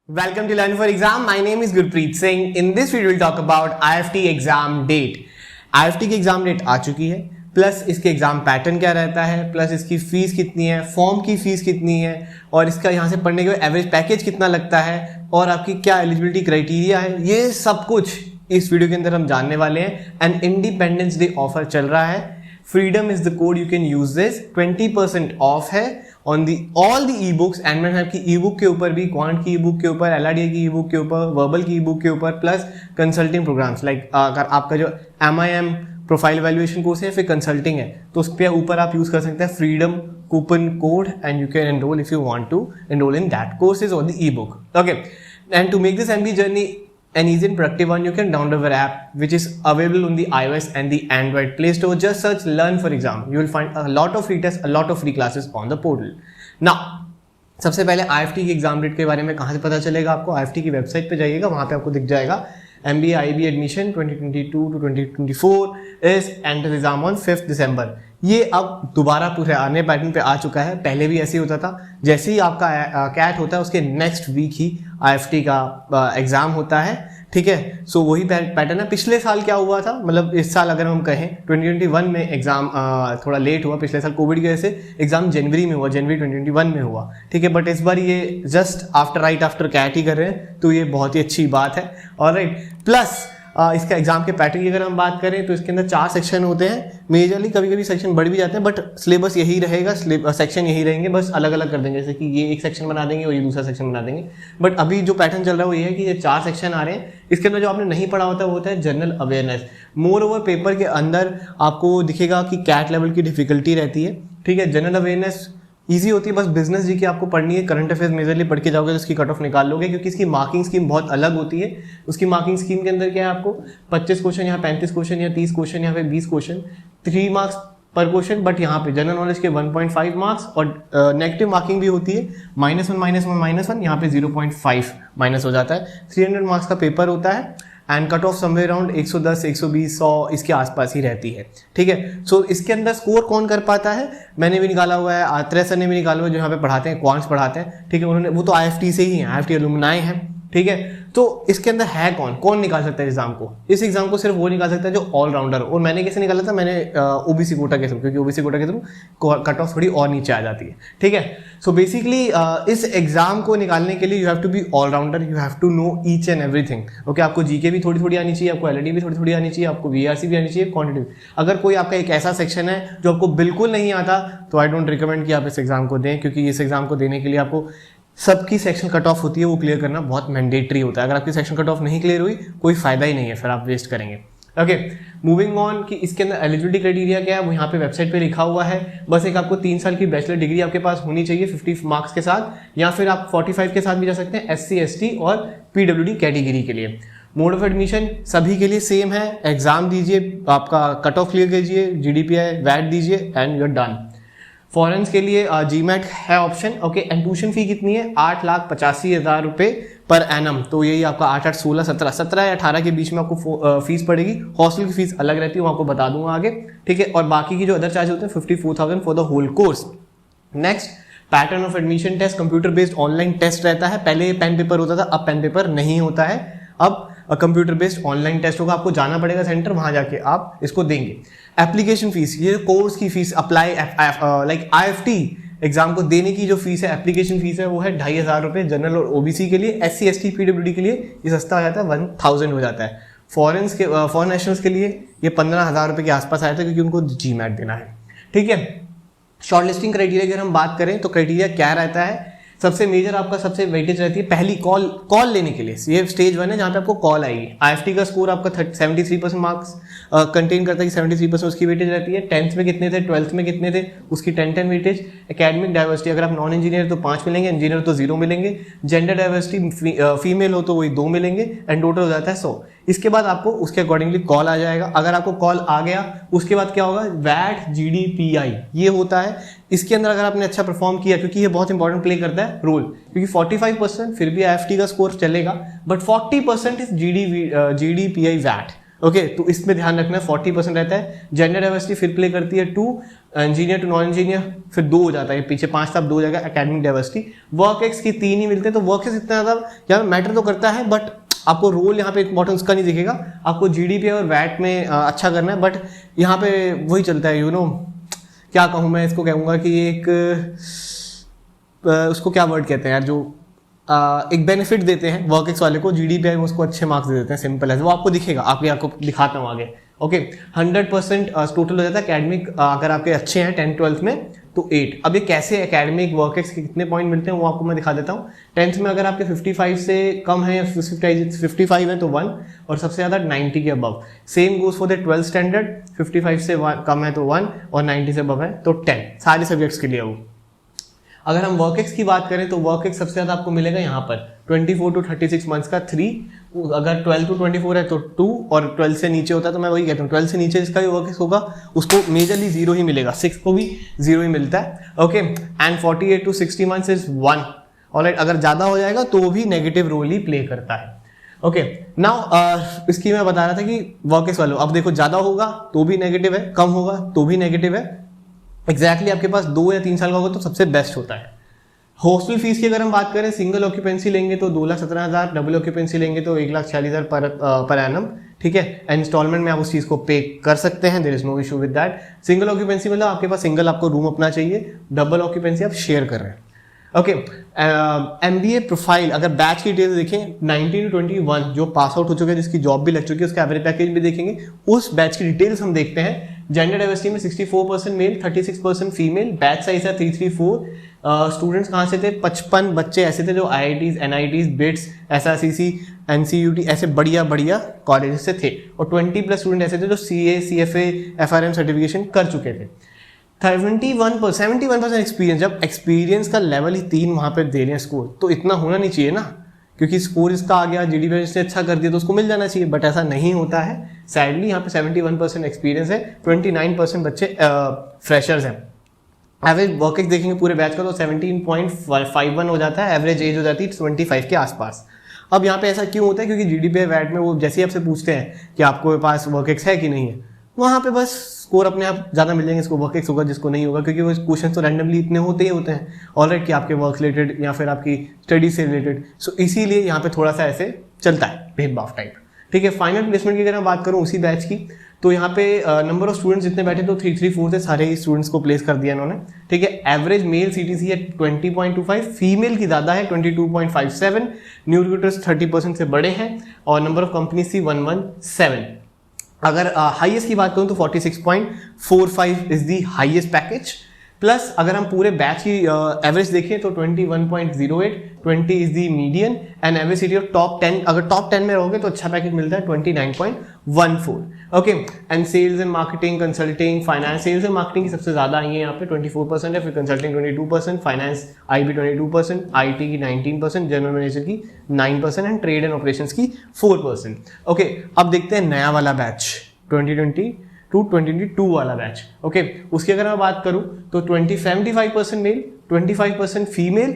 Welcome to Learn for Exam. My name is Gurpreet Singh. In this video, we'll talk about IFT exam date. IFT की exam date आ चुकी है, plus इसके exam pattern क्या रहता है, plus इसकी fees कितनी है, फॉर्म की फीस कितनी है, और इसका यहाँ से पढ़ने के बाद एवरेज पैकेज कितना लगता है, और आपकी क्या एलिजिबिलिटी क्राइटेरिया है, ये सब कुछ इस वीडियो के अंदर हम जानने वाले हैं. एंड इंडिपेंडेंस डे ऑफर चल रहा है. Freedom is the code, you can use this. 20% off है on the all the e books. एंडमैन साहब की ई बुक के ऊपर भी, क्वांट की ई बुक के ऊपर, एलआरडीए की ई बुक के ऊपर, वर्बल की ई बुक के ऊपर, प्लस कंसल्टिंग प्रोग्राम्स लाइक अगर आपका जो MIM प्रोफाइल वैल्यूएशन कोर्स है, फिर कंसल्टिंग है, तो उस पर ऊपर आप यूज कर सकते हैं freedom coupon code and you can enroll if you want to enroll in that courses और the e book. Okay, and to make this MBA journey an easy and productive one, you can download our app which is available on the iOS and the Android Play Store. Just search Learn for Exam. You will find a lot of free tests, a lot of free classes on the portal. Now, सबसे पहले IFT की exam date के बारे में कहाँ से पता चलेगा आपको? IFT की वेबसाइट पे जाइएगा, वहाँ पे आपको दिख जाएगा MBA IB admission 2022 to 2024 is entered exam on 5th December. ये अब दोबारा पूरे आने पैटर्न पे आ चुका है. पहले भी ऐसे ही होता था, जैसे ही आपका कैट होता है उसके नेक्स्ट वीक ही IFT का एग्जाम होता है. ठीक है, सो वही पैटर्न है. पिछले साल क्या हुआ था, मतलब इस साल अगर हम कहें 2021 में एग्जाम थोड़ा लेट हुआ. पिछले साल कोविड की वजह से एग्जाम जनवरी में हुआ, जनवरी 2021 में हुआ. ठीक है, बट इस बार ये जस्ट राइट आफ्टर कैट ही कर रहे हैं, तो ये बहुत ही अच्छी बात है. ऑलराइट, प्लस इसका एग्जाम के पैटर्न की अगर हम बात करें तो इसके अंदर 4 सेक्शन होते हैं. मेजरली कभी कभी सेक्शन बढ़ भी जाते हैं, बट सिलेबस यही रहेगा, सेक्शन यही रहेंगे, बस अलग अलग कर देंगे. जैसे कि ये एक सेक्शन बना देंगे और ये दूसरा सेक्शन बना देंगे. बट अभी जो पैटर्न चल रहा है वो ये है कि ये 4 सेक्शन आ रहे हैं. इसके अंदर जो आपने नहीं पढ़ा होता है वो होता है general awareness. More over paper के अंदर आपको दिखेगा कि कैट लेवल की डिफिकल्टी रहती है. ठीक है, जनरल अवेयरनेस ईजी होती है, बस बिजनेस जी की आपको पढ़नी है. करंट अफेयर्स मेजरली पढ़ के जाओगे तो इसकी कट ऑफ निकाल लोगे, क्योंकि इसकी मार्किंग स्कीम बहुत अलग होती है. उसकी मार्किंग स्कीम के अंदर क्या है, आपको 25 क्वेश्चन, यहाँ 35 क्वेश्चन, या 30 क्वेश्चन, यहाँ पे 20 क्वेश्चन, 3 मार्क्स पर क्वेश्चन. बट यहाँ पे जनरल नॉलेज के 1.5 मार्क्स, और नेगेटिव मार्किंग भी होती है, -1, यहाँ पे 0.5 माइनस हो जाता है. 300 मार्क्स का पेपर होता है. And cut off somewhere around 110, 120, 100 इसके आसपास ही रहती है. ठीक है, सो इसके अंदर स्कोर कौन कर पाता है, मैंने भी निकाला हुआ है, आत्रेय सर ने भी निकाला हुआ है, जो यहाँ पे पढ़ाते हैं, क्वांट्स पढ़ाते हैं. ठीक है, उन्होंने, वो तो IFT से ही है, IFT एलुमनाई है. ठीक है, तो इसके अंदर है कौन निकाल सकता है एग्जाम को? इस एग्जाम को सिर्फ वो निकाल सकता है जो ऑलराउंडर. और मैंने कैसे निकाला था, मैंने OBC कोटा के थ्रू, क्योंकि OBC कोटा के थ्रू कट ऑफ थोड़ी और नीचे आ जाती है. ठीक है, सो बेसिकली इस एग्जाम को निकालने के लिए you have to be allrounder, you have to know each and everything. Okay, आपको GK भी थोड़ी थोड़ी आनी चाहिए, आपको LRD भी थोड़ी थोड़ी आनी चाहिए, आपको VRC भी आनी चाहिए, क्वांटिटी. अगर कोई आपका एक ऐसा सेक्शन है जो आपको बिल्कुल नहीं आता, तो आई डोंट रिकमेंड कि आप इस एग्जाम को दें, क्योंकि इस एग्जाम को देने के लिए आपको सबकी सेक्शन कट ऑफ होती है, वो क्लियर करना बहुत मैंडेटरी होता है. अगर आपकी सेक्शन कट ऑफ नहीं क्लियर हुई, कोई फायदा ही नहीं है, फिर आप वेस्ट करेंगे. ओके, मूविंग ऑन कि इसके अंदर एलिजिबिलिटी क्राइटेरिया क्या है, वो यहाँ पे वेबसाइट पे लिखा हुआ है. बस एक आपको 3 साल की बैचलर डिग्री आपके पास होनी चाहिए 50 मार्क्स के साथ, या फिर आप 45 के साथ भी जा सकते हैं SC ST और PWD कैटेगरी के लिए. मोड ऑफ एडमिशन सभी के लिए सेम है. एग्जाम दीजिए, आपका कट ऑफ क्लियर कीजिए, GDPI वैट दीजिए एंड यू आर डन. फॉरेंस के लिए GMAT है option. Okay, and tuition fee कितनी है, 8,85,000 रुपए पर एनम. तो यही आपका 8, 8, 16, 17 या 18 के बीच में आपको फीस पड़ेगी. हॉस्टल की फीस अलग रहती है, वो आपको बता दूंगा आगे. ठीक है, और बाकी की जो अदर चार्ज होते हैं 54,000 for the whole course. Next, pattern of admission test computer based online test रहता है. पहले पेन पेपर होता था, अब पेन पेपर नहीं होता है, अब कंप्यूटर बेस्ड ऑनलाइन टेस्ट होगा. आपको जाना पड़ेगा सेंटर, वहां जाके आप इसको देंगे. एप्लीकेशन फीस, ये कोर्स की fees apply like IFT exam को देने की जो फीस है, एप्लीकेशन फीस है, वो है 2,500 रुपये जनरल और OBC के लिए. SC ST PWD के लिए ये सस्ता हो जाता है, 1,000 हो जाता है. फॉरेन नेशनल्स के लिए ये 15,000 रुपये के आसपास आया था, क्योंकि उनको GMAT देना है. ठीक है, शॉर्ट लिस्टिंग क्राइटेरिया अगर हम बात करें तो क्राइटेरिया क्या रहता है, सबसे मेजर आपका सबसे वेटेज रहती है पहली कॉल लेने के लिए. ये स्टेज 1 है जहां पे आपको कॉल आएगी. IFT का स्कोर आपका 73% मार्क्स कंटेन करता है, कि 73% उसकी वेटेज रहती है. 10th में कितने थे, 12th में कितने थे, उसकी 10 वेटेज. एकेडमिक डाइवर्सिटी, अगर आप नॉन इंजीनियर तो 5 मिलेंगे, इंजीनियर तो 0 मिलेंगे. जेंडर डाइवर्सिटी, फीमेल हो तो वही 2 मिलेंगे, एंड टोटल हो जाता है 100. इसके बाद आपको उसके अकॉर्डिंगली कॉल आ जाएगा. अगर आपको कॉल आ गया, उसके बाद क्या होगा, वैट GDPI ये होता है. इसके अंदर अगर आपने अच्छा परफॉर्म किया, क्योंकि ये बहुत इंपॉर्टेंट प्ले करता है रोल, क्योंकि 45% फिर भी IFT का स्कोर चलेगा, but 40% is GDPI weight. Okay तो इसमें ध्यान रखना 40% रहता है। जेंडर डाइवर्सिटी फिर प्ले करती है 2, इंजीनियर टू नॉन इंजीनियर फिर 2 हो जाता है, पीछे 5 था 2 हो जाएगा। एकेडमिक डाइवर्सिटी वर्क एक्स की 3 ही मिलते हैं, तो वर्क एक्स इतना ज़्यादा यहाँ मैटर तो करता है, बट आपको रोल यहाँ पे इंपॉर्टेंस का नहीं दिखेगा। आपको जीडीपी और वैट में अच्छा करना है, बट यहाँ पे वही चलता है, क्या कहूँ मैं इसको, कहूँगा कि एक उसको क्या वर्ड कहते हैं यार, जो एक बेनिफिट देते हैं वर्क एक्स वाले को, जीडीपीआई में उसको अच्छे मार्क्स दे देते हैं, सिंपल है। वो आपको दिखेगा, आपको दिखाता हूँ आगे। ओके 100% टोटल हो जाता है एकेडमिक, अगर आपके अच्छे हैं 10th 12th में तो 8। अब ये कैसे एकेडमिक वर्क एक्स के कितने पॉइंट मिलते हैं वो आपको मैं दिखा देता हूँ। 10th में अगर आपके 55 से कम है या 55 है तो 1, और सबसे ज़्यादा 90 के above. Same goes for the 12th standard, 55 से कम है तो 1 और 90 से अबव है तो 10, सारे सब्जेक्ट्स के लिए वो। अगर हम वर्क एक्स की बात करें तो वर्क एक्स सबसे ज़्यादा आपको मिलेगा यहाँ पर 24 to 36 मंथ्स का 3, अगर 12 to 24 है तो 2, और 12 से नीचे होता है तो मैं वही कहता हूँ 12 से नीचे जिसका भी वर्क एक्स होगा उसको मेजरली 0 ही मिलेगा, 6 को भी 0 ही मिलता है। Okay and 48 to 60 months is 1। Alright, अगर ज़्यादा हो जाएगा तो भी नेगेटिव रोल ही प्ले करता है। ओके नाउ इसकी मैं बता रहा था कि वर्क एक्स वालों, अब देखो ज़्यादा होगा तो भी नेगेटिव है, कम होगा तो भी नेगेटिव है। एग्जैक्टली आपके पास 2 या 3 साल का होगा तो सबसे बेस्ट होता है। हॉस्टल फीस की अगर हम बात करें, सिंगल ऑक्यूपेंसी लेंगे तो 2,17,000, डबल ऑक्यूपेंसी लेंगे तो 1,46,000 पर एनम, ठीक है। इंस्टॉलमेंट में आप उस चीज़ को पे कर सकते हैं, there is no issue with that. Single occupancy मतलब आपके पास सिंगल आपको रूम अपना चाहिए, डबल ऑक्यूपेंसी आप शेयर कर रहे हैं। ओके एमबीए प्रोफाइल, अगर बैच की डिटेल्स देखें 19 to 21 जो पास आउट हो चुके हैं, जिसकी जॉब भी लग चुकी है, उसका एवरेज पैकेज भी देखेंगे। उस बैच की डिटेल्स हम देखते हैं। जेंडर डाइवर्सिटी में 64% मेल, 36% फीमेल, बैच साइज है 334। स्टूडेंट्स कहाँ से थे? 55 बच्चे ऐसे थे जो IITs, NITs, bits, SRCC, NCUT ऐसे बढ़िया बढ़िया कॉलेज से थे, और 20+ स्टूडेंट ऐसे थे जो CA, CFA, FRM सर्टिफिकेशन कर चुके थे। 71% एक्सपीरियंस, जब एक्सपीरियंस का लेवल ही 3 वहाँ पे दे रहे हैं स्कोर, तो इतना होना नहीं चाहिए ना, क्योंकि स्कोर इसका आ गया, जीडीपी इसने अच्छा कर दिया तो उसको मिल जाना चाहिए, बट ऐसा नहीं होता है। सैडली यहाँ पे 71% एक्सपीरियंस है, 29% बच्चे फ्रेशर्स हैं। एवरेज वर्क एक्स देखेंगे पूरे बैच का तो 17.51 हो जाता है, एवरेज एज हो जाती है 25 के आसपास। अब यहाँ पे ऐसा क्यों होता है? क्योंकि जीडीपी वैट में वो जैसे ही आपसे पूछते हैं कि आपके पास वर्क एक्स है कि नहीं है, वहाँ पे बस स्कोर अपने आप ज़्यादा मिल जाएंगे, इसको वर्क एक्स होगा जिसको नहीं होगा, क्योंकि वो क्वेश्चन तो रैंडमली इतने होते ही होते हैं ऑलराइट, कि आपके वर्क रिलेटेड या फिर आपकी स्टडी से रिलेटेड। सो इसीलिए यहाँ पे थोड़ा सा ऐसे चलता है भेदभाव टाइप, ठीक है। फाइनल प्लेसमेंट की अगर मैं बात करूँ उसी बैच की, तो यहाँ पे नंबर ऑफ स्टूडेंट्स जितने बैठे तो 334 थे, सारे स्टूडेंट्स को प्लेस कर दिया इन्होंने, ठीक है। एवरेज मेल CTC है 20.25, फीमेल की ज़्यादा है 22.57, न्यू रिक्रूटर्स 30% से बड़े हैं, और नंबर ऑफ कंपनीज थी 117। अगर हाईएस्ट की बात करूँ तो 46.45 is the highest package, plus अगर हम पूरे बैच की एवरेज देखें तो 21.08, 20 is the median, and average city of top 10, अगर टॉप 10 में रहोगे तो अच्छा पैकेज मिलता है 29.14। Okay and sales and marketing, consulting, finance, sales and marketing की सबसे ज़्यादा आई है यहाँ पे 24% है, फिर कंसल्टिंग 22%, फाइनेंस IB 22%, IT की 19%, जनरल मैनेजर की 9% एंड ट्रेड एंड ऑपरेशंस की 4%। ओके अब देखते हैं नया वाला बैच 2022 वाला बैच। ओके उसकी अगर मैं बात करूं तो 75% मेल, 25% फीमेल,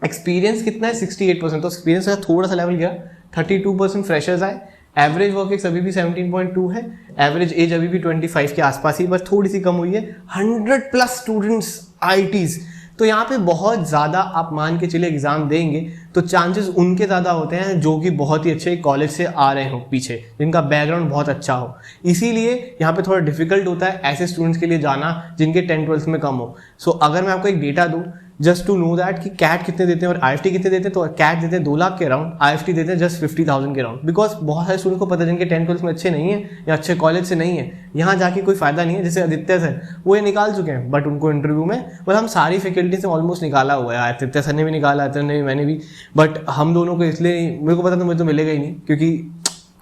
एक्सपीरियंस कितना है 68%, तो एक्सपीरियंस का थोड़ा सा लेवल गया, 32% फ्रेशर्स आए। एवरेज वर्क एक्स अभी भी 17.2 है, एवरेज एज अभी भी 25 के आसपास ही, बस थोड़ी सी कम हुई है। 100+ स्टूडेंट्स IITs, तो यहाँ पे बहुत ज़्यादा आप मान के चलिए एग्जाम देंगे तो चांसेस उनके ज़्यादा होते हैं जो कि बहुत ही अच्छे कॉलेज से आ रहे हो पीछे, जिनका बैकग्राउंड बहुत अच्छा हो। इसीलिए यहाँ पे थोड़ा डिफिकल्ट होता है ऐसे स्टूडेंट्स के लिए जाना जिनके 10th-12th में कम हो। सो अगर मैं आपको एक डेटा दूँ जस्ट टू नो दैट कि कैट कितने देते हैं और IFT कितने देते हैं, तो कैट देते हैं 2 लाख के अराउंड, IFT देते हैं जस्ट 50,000 के अराउंड, बिकॉज बहुत सारे स्टूडेंट को पता है जिनके 10th-12th में अच्छे नहीं है या अच्छे कॉलेज से नहीं है, यहाँ जाके कोई फायदा नहीं है। जैसे आदित्य सर वो ये निकाल चुके हैं, बट उनको इंटरव्यू में मतलब हम सारी फैकल्टी से ऑलमोस्ट निकाला हुआ है, आदित्य सर ने भी निकाला, आदित्य ने भी, मैंने भी, बट हम दोनों को इसलिए मेरे को पता था मुझे तो मिलेगा ही नहीं क्योंकि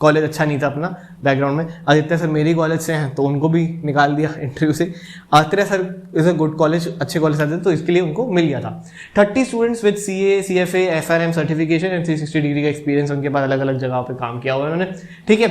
कॉलेज अच्छा नहीं था अपना बैकग्राउंड में। आदित्य सर मेरे कॉलेज से हैं तो उनको भी निकाल दिया इंटरव्यू से। Aditya sir is a good college, अच्छे कॉलेज आते थे तो इसके लिए उनको मिल गया था। 30 students with CA, CFA, FRM certification and 360 degree का एक्सपीरियंस, उनके पास अलग अलग जगहों पे काम किया हुआ उन्होंने, ठीक है।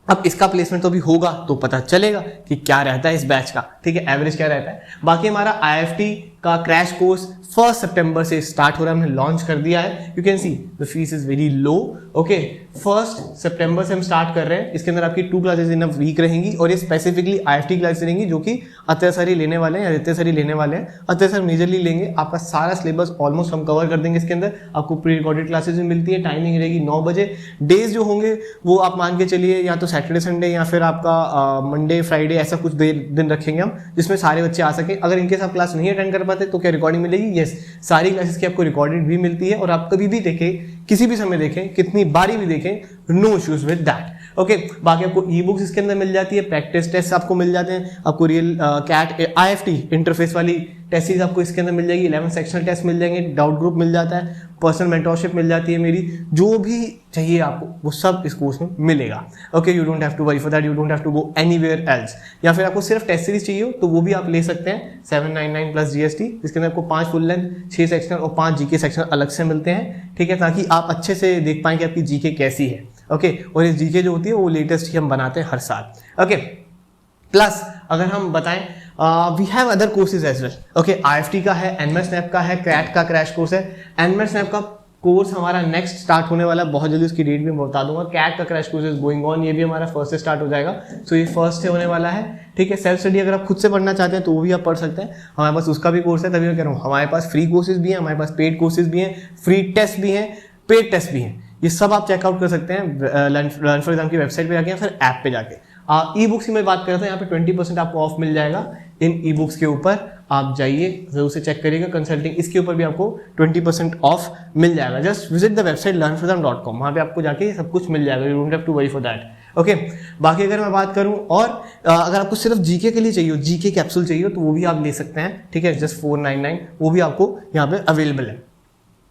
अब इसका प्लेसमेंट तो भी होगा तो पता चलेगा कि क्या रहता है इस बैच का, ठीक है, एवरेज क्या रहता है। बाकी हमारा IFT का क्रैश कोर्स 1 सितंबर से स्टार्ट हो रहा है, हमने लॉन्च कर दिया है। You can see the fees is very low. Okay, 1 सितंबर से हम स्टार्ट कर रहे हैं। इसके अंदर आपकी 2 क्लासेस इन अ वीक रहेंगी और ये स्पेसिफिकली IFT क्लासेस रहेंगी जो कि अत्यासरी लेने वाले हैं या अत्यासरी लेने वाले हैं। अत्यासर मेजरली लेंगे, आपका सारा सिलेबस ऑलमोस्ट हम कवर कर देंगे। इसके अंदर आपको प्री रिकॉर्डेड क्लासेस भी मिलती है, टाइमिंग रहेगी 9 बजे। डेज जो होंगे वो आप मान के चलिए या तो सैटरडे संडे या फिर आपका मंडे फ्राइडे, ऐसा कुछ दिन रखेंगे हम जिसमें सारे बच्चे आ सकें। अगर इनकेस आप क्लास नहीं अटेंड कर पाते तो क्या रिकॉर्डिंग मिलेगी? यस, सारी क्लासेस की आपको रिकॉर्डेड भी मिलती है और आप कभी भी देखें, किसी भी समय देखें, कितनी बारी भी देखें, no issues with that. Okay, बाकी आपको ई बुक्स इसके अंदर मिल जाती है, प्रैक्टिस टेस्ट आपको मिल जाते हैं, आपको रियल कैट IFT इंटरफेस वाली टेस्ट सीरीज आपको इसके अंदर मिल जाएगी, 11 सेक्शनल टेस्ट मिल जाएंगे, डाउट ग्रुप मिल जाता है, पर्सनल मेंटरशिप मिल जाती है मेरी, जो भी चाहिए आपको वो सब इस कोर्स में मिलेगा। Okay, you don't have to worry for that, you don't have to go anywhere else. या फिर आपको सिर्फ टेस्ट सीरीज चाहिए हो तो वो भी आप ले सकते हैं, 799 प्लस GST, जिसके अंदर आपको 5 फुल लेंथ, 6 सेक्शनल और 5 GK सेक्शनल अलग से मिलते हैं। ठीक है, ताकि आप अच्छे से देख पाएं कि आपकी GK कैसी है। ओके, और ये GK जो होती है वो लेटेस्ट ही हम बनाते हैं हर साल। ओके, प्लस अगर हम बताएं we have other courses as well. Okay, IFT का है, NMAT स्नैप का है, कैट का क्रैश कोर्स है। NMAT स्नैप का कोर्स हमारा नेक्स्ट स्टार्ट होने वाला है, बहुत जल्दी उसकी डेट भी मैं बता दूंगा। कैट का crash course is going on, ये भी हमारा 1 से स्टार्ट हो जाएगा। सो ये 1 से होने वाला है। ठीक है, सेल्फ स्टडी अगर आप खुद से पढ़ना चाहते हैं तो वो भी आप पढ़ सकते हैं, हमारे पास उसका भी कोर्स है। तभी मैं कह रहा हूँ हमारे पास फ्री कोर्सेज भी हैं, हमारे पास पेड कोर्सेज भी हैं, फ्री टेस्ट भी हैं, पेड टेस्ट भी हैं। ये सब आप चेकआउट कर सकते हैं लर्न फॉर एग्जाम की वेबसाइट पे जाके या फिर ऐप पे जाके। ई बुक्स की मैं बात कर रहा था, यहाँ पे 20% आपको ऑफ मिल जाएगा इन ई बुक्स के ऊपर। आप जाइए जरूर से चेक करिएगा, कंसल्टिंग इसके ऊपर भी आपको 20% ऑफ मिल जाएगा। Just visit the website learnforexam.com, वहाँ पे आपको जाके सब कुछ मिल जाएगा, you don't have to worry for that. Okay, बाकी अगर मैं बात करूँ और अगर आपको सिर्फ GK के लिए चाहिए, GK कैप्सूल चाहिए तो वो भी आप ले सकते हैं। ठीक है, जस्ट 499, वो भी आपको यहाँ पे अवेलेबल है।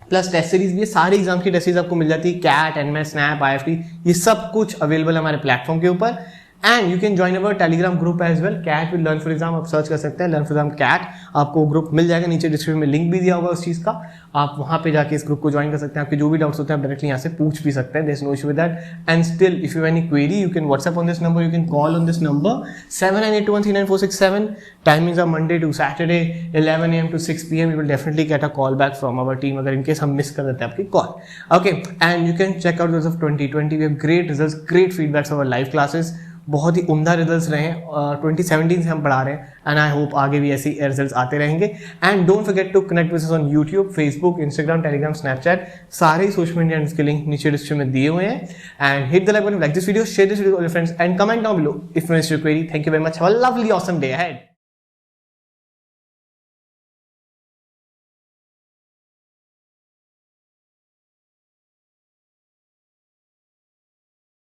प्लस टेस्ट सीरीज भी है, सारे एग्जाम की टेस्ट सीरीज आपको मिल जाती है, कैट, NMAT, स्नैप, IFT, ये सब कुछ अवेलेबल है हमारे प्लेटफॉर्म के ऊपर। And you can join our Telegram group as well, CAT with learn for exam, आप सर्च कर सकते हैं, लर्न फॉर एग्जाम कैट, आपको ग्रुप मिल जाएगा। नीचे डिस्क्रिप्शन में लिंक भी दिया होगा उस चीज़ का, आप वहाँ पे जाके इस ग्रुप को ज्वाइन कर सकते हैं। आपके जो भी डाउट्स होते हैं आप डायरेक्टली यहाँ से पूछ भी सकते हैं, there is no issue with that. And still if you have any query you can WhatsApp on this number, you can call on this number 7982139467। Timings are Monday to Saturday 11 AM to 6 PM। You will definitely get a call back from our team अगर in case हम miss कर देते हैं आपकी call. Okay, and you can check out results of 2020, we have great results, great feedbacks of our live classes, बहुत ही उम्दा results रहे हैं। 2017 से हम पढ़ा रहे हैं एंड आई होप आगे भी ऐसे रिजल्ट्स आते रहेंगे। And don't forget to connect with us on YouTube, Facebook, Instagram, Telegram, Snapchat, सारे ही सोशल मीडिया के लिंक नीचे डिस्क्रिप्शन में दिए हुए हैं। And hit the like button, like this video, share this video with your friends and comment down below if you have any query. Thank you very much, have a lovely awesome day ahead.